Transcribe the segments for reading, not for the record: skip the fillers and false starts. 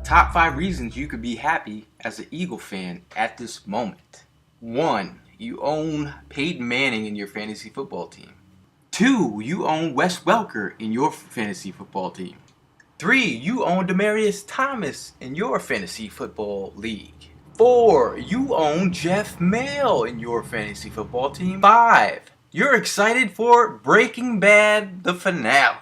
Top 5 reasons you could be happy as an Eagle fan at this moment. 1. You own Peyton Manning in your fantasy football team. 2. You own Wes Welker in your fantasy football team. 3. You own Demaryius Thomas in your fantasy football league. 4. You own Jeff Mail in your fantasy football team. 5. You're excited for Breaking Bad, the finale.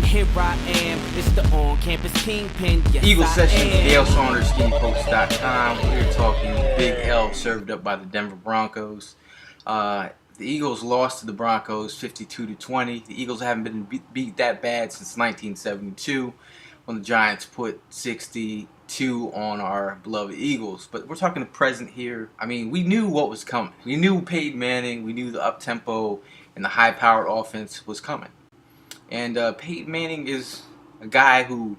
Here I am, it's the on-campus kingpin. Yes, Eagle Sessions, Gayle Saunders, SkinnyPost.com. We're talking Big L served up by the Denver Broncos. The Eagles lost to the Broncos 52-20. The Eagles haven't been beat that bad since 1972 when the Giants put 62 on our beloved Eagles. But we're talking the present here. I mean, we knew what was coming. We knew Peyton Manning. We knew the up-tempo and the high-powered offense was coming. And Peyton Manning is a guy who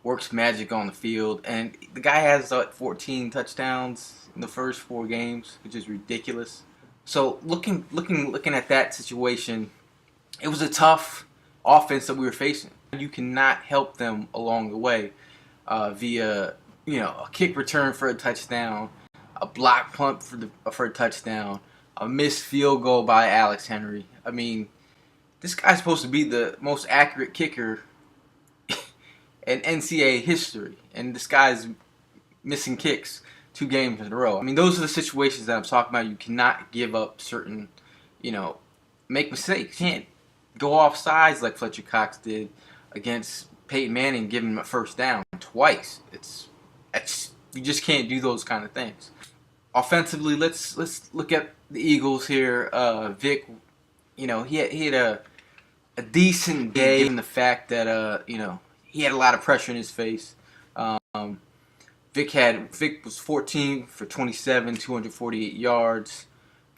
works magic on the field, and the guy has 14 touchdowns in the first 4 games, which is ridiculous. So looking at that situation, it was a tough offense that we were facing. You cannot help them along the way via a kick return for a touchdown, a block punt for a touchdown, a missed field goal by Alex Henry. I mean, this guy's supposed to be the most accurate kicker in NCAA history, and this guy's missing kicks 2 games in a row. I mean, those are the situations that I'm talking about. You cannot give up certain, make mistakes. You can't go off sides like Fletcher Cox did against Peyton Manning, giving him a first down twice. You just can't do those kind of things. Offensively, let's look at the Eagles here. Vic, he had a decent day, given the fact that he had a lot of pressure in his face. Vic was 14 for 27, 248 yards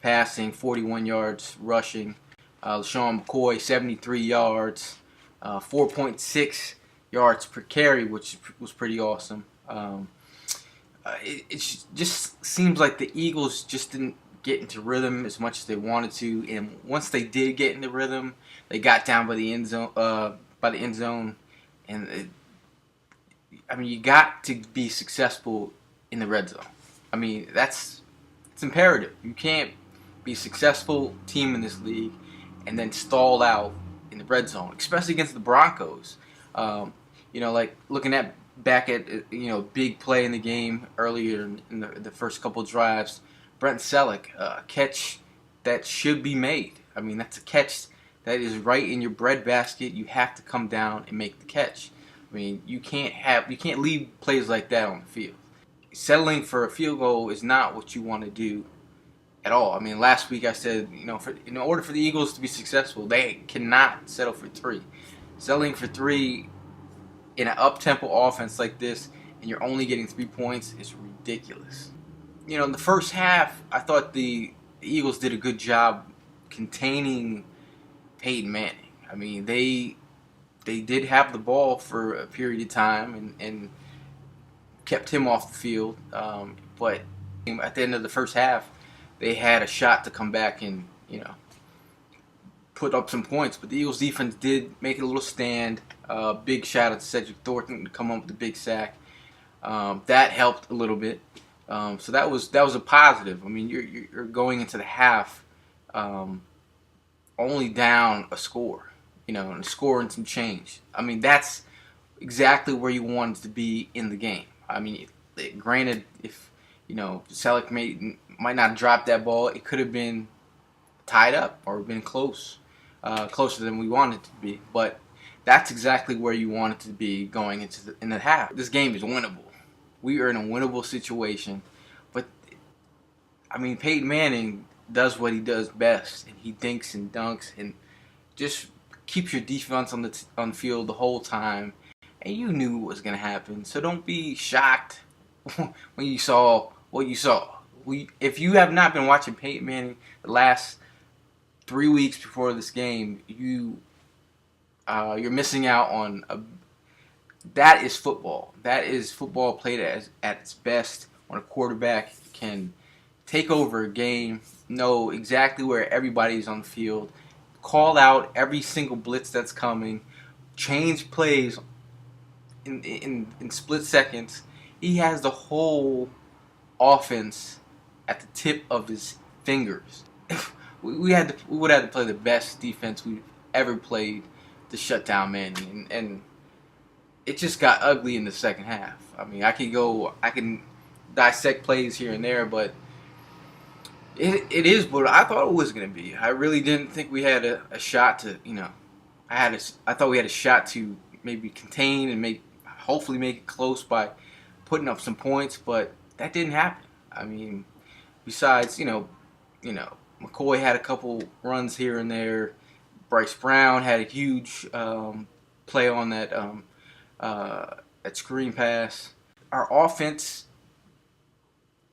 passing, 41 yards rushing. LaShawn McCoy 73 yards, 4.6 yards per carry, which was pretty awesome. It just seems like the Eagles just didn't get into rhythm as much as they wanted to, and once they did get into rhythm, they got down by the end zone. And you got to be successful in the red zone. I mean, it's imperative. You can't be a successful team in this league and then stall out in the red zone, especially against the Broncos. Like looking back at big play in the game earlier in the first couple of drives. Brent Selleck, a catch that should be made. I mean, that's a catch that is right in your breadbasket. You have to come down and make the catch. I mean, you can't leave plays like that on the field. Settling for a field goal is not what you want to do at all. I mean, last week I said, in order for the Eagles to be successful, they cannot settle for 3. Settling for 3 in an up-tempo offense like this, and you're only getting 3 points, is ridiculous. In the first half, I thought the Eagles did a good job containing Peyton Manning. I mean, they did have the ball for a period of time and kept him off the field. But at the end of the first half, they had a shot to come back and, put up some points. But the Eagles defense did make a little stand. Big shout out to Cedric Thornton to come up with a big sack. That helped a little bit. So that was a positive. I mean, you're going into the half only down a score, and a score and some change. I mean, that's exactly where you wanted to be in the game. I mean, granted, if Selleck might not drop that ball, it could have been tied up or been closer than we wanted it to be. But that's exactly where you want it to be going into in the half. This game is winnable. We are in a winnable situation, but I mean, Peyton Manning does what he does best, and he dinks and dunks and just keeps your defense on the field the whole time. And you knew what was going to happen, so don't be shocked when you saw what you saw. If you have not been watching Peyton Manning the last 3 weeks before this game, you're missing out on that is football. That is football played at its best when a quarterback can take over a game, know exactly where everybody's on the field, call out every single blitz that's coming, change plays in split seconds. He has the whole offense at the tip of his fingers. we would have to play the best defense we've ever played to shut down Manning, and it just got ugly in the second half. I mean, I can dissect plays here and there, but it is what I thought it was going to be. I really didn't think we had a shot to, I thought we had a shot to maybe contain and hopefully make it close by putting up some points, but that didn't happen. I mean, besides, McCoy had a couple runs here and there. Bryce Brown had a huge play on that screen pass. Our offense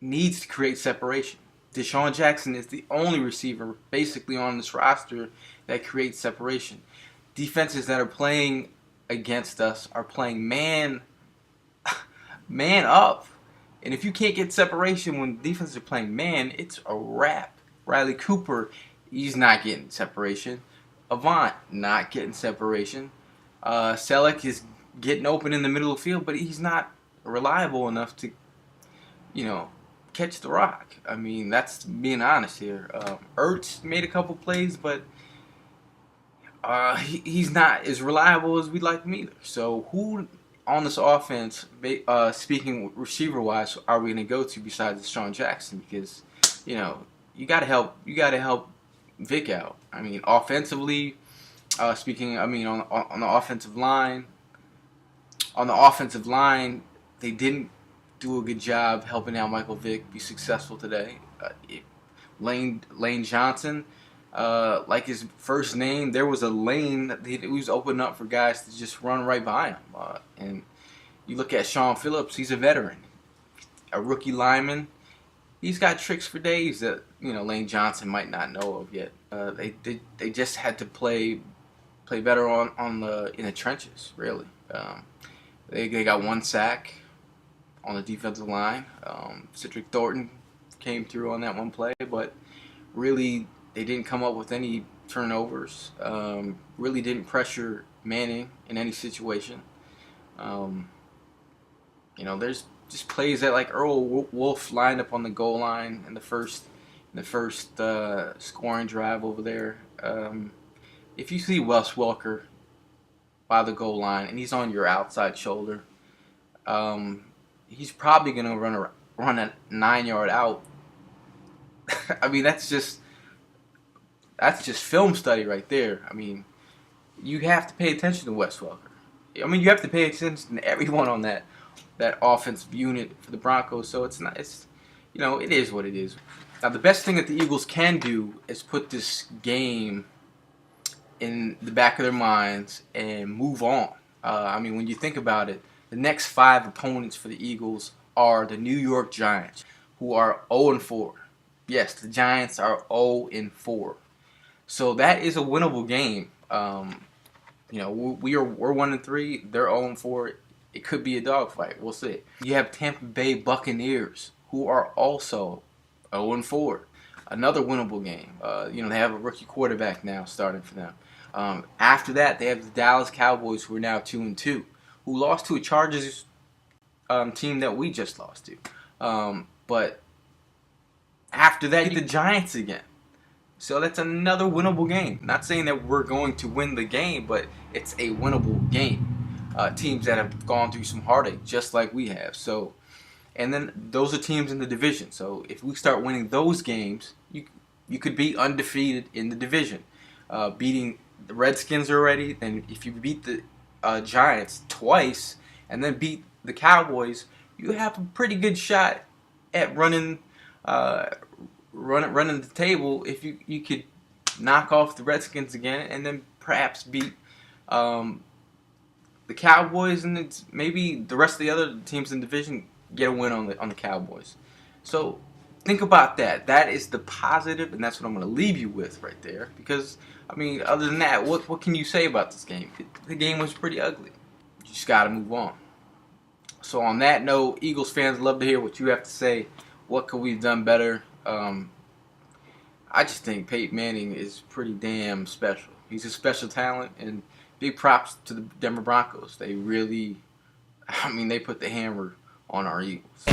needs to create separation. Deshaun Jackson is the only receiver basically on this roster that creates separation. Defenses that are playing against us are playing man up. And if you can't get separation when defenses are playing man, it's a wrap. Riley Cooper, he's not getting separation. Avant, not getting separation. Selleck is getting open in the middle of the field, but he's not reliable enough to, catch the rock. I mean, that's being honest here. Ertz made a couple plays, but he's not as reliable as we'd like him either. So who on this offense, speaking receiver-wise, are we going to go to besides Deshaun Jackson? Because, you got to help Vic out. I mean, offensively, on the offensive line. On the offensive line, they didn't do a good job helping out Michael Vick be successful today. Lane Johnson, like his first name, there was a lane that he was opening up for guys to just run right by him. And you look at Sean Phillips, he's a veteran, a rookie lineman. He's got tricks for days that Lane Johnson might not know of yet. They just had to play better in the trenches, really. They got one sack on the defensive line. Cedric Thornton came through on that one play, but really they didn't come up with any turnovers. Really didn't pressure Manning in any situation. There's just plays that like Earl Wolf lined up on the goal line in the first scoring drive over there. If you see Wes Welker by the goal line and he's on your outside shoulder, he's probably going to run a 9-yard out. I mean, that's just film study right there. I mean, you have to pay attention to Wes Welker. I mean, you have to pay attention to everyone on that offensive unit for the Broncos. So it is what it is. Now, the best thing that the Eagles can do is put this game in the back of their minds and move on. When you think about it, the next 5 opponents for the Eagles are the New York Giants, who are 0-4. Yes, the Giants are 0-4. So that is a winnable game. We're 1-3. They're 0-4. It could be a dogfight. We'll see. You have Tampa Bay Buccaneers, who are also 0-4. Another winnable game. They have a rookie quarterback now starting for them. After that, they have the Dallas Cowboys, who are now 2-2, who lost to a Chargers team that we just lost to. But after that, the Giants again. So that's another winnable game. Not saying that we're going to win the game, but it's a winnable game. Teams that have gone through some heartache, just like we have. So, and then those are teams in the division. So if we start winning those games, you could be undefeated in the division, beating the Redskins already. Then if you beat the Giants twice and then beat the Cowboys, you have a pretty good shot at running the table. If you could knock off the Redskins again and then perhaps beat the Cowboys, and it's maybe the rest of the other teams in the division get a win on the Cowboys. So think about that. That is the positive, and that's what I'm going to leave you with right there. Because other than that, what can you say about this game? The game was pretty ugly. You just got to move on. So on that note, Eagles fans, love to hear what you have to say. what could we have done better? I just think Peyton Manning is pretty damn special. He's a special talent, and big props to the Denver Broncos. They really, I mean, they put the hammer on our Eagles.